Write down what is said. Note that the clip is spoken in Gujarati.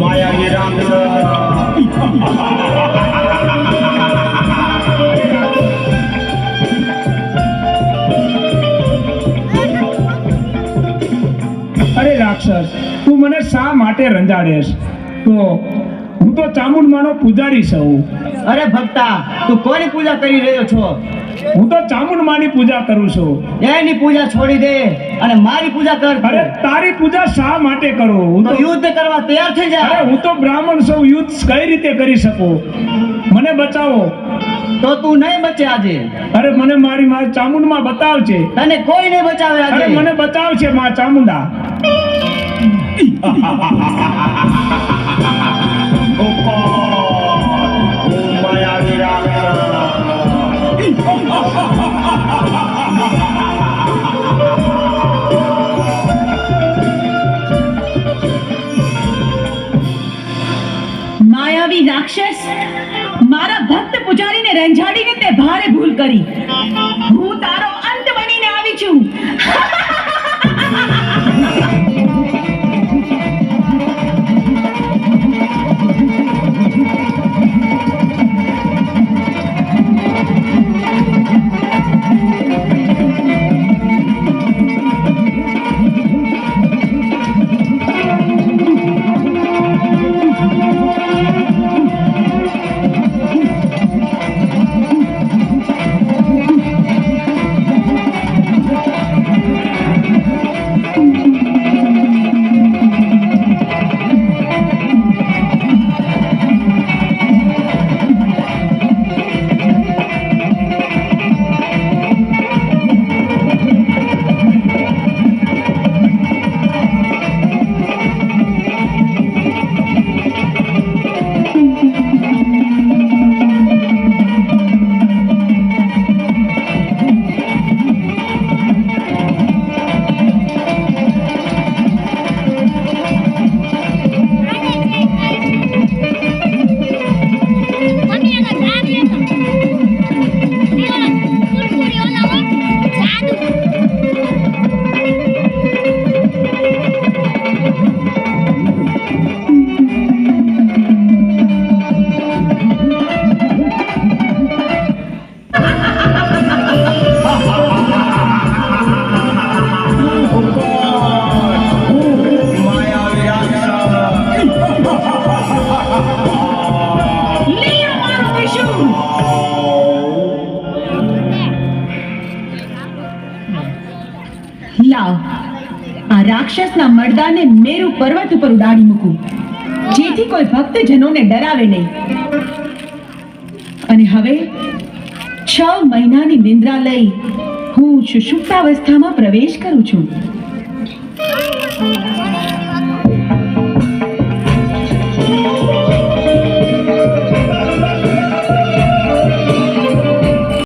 માયાવી અરે રાક્ષસ, તું મને શા માટે રંજાડેશ? તો હું તો ચામુંડમાનો પૂજારી છું. અરે ભક્તા, તું કોની પૂજા કરી રહ્યો છો? હું તો ચામુંડમાની પૂજા કરું છું. એની પૂજા છોડી દે અને મારી પૂજા કર. અરે તારી પૂજા શા માટે કરું? હું તો યુદ્ધ કરવા તૈયાર થઈ જા. અરે હું તો બ્રાહ્મણ છું, યુદ્ધ કઈ રીતે કરી શકું? મને બચાવો. તો તું નહીં બચે આજે. અરે મને મારી માં ચામુંડમાં બતાવજે. તને કોઈ નહીં બચાવે આજે. અરે મને બચાવશે માં ચામુંડા. માયાવી રાક્ષસ, મારા ભક્ત પૂજારીને રંજાડીને તે ભારે ભૂલ કરી. હું તારો અંત બનીને આવી છું. લાવ, આ રાક્ષસના મરદાને મેરુ પર્વત ઉપર ઉડાડી મૂકું, જેથી કોઈ ભક્તજનોને ડરાવે નહીં. અને હવે 6 મહિનાની નિંદ્રા લઈ હું સુષુપ્તાવસ્થામાં પ્રવેશ કરું છું.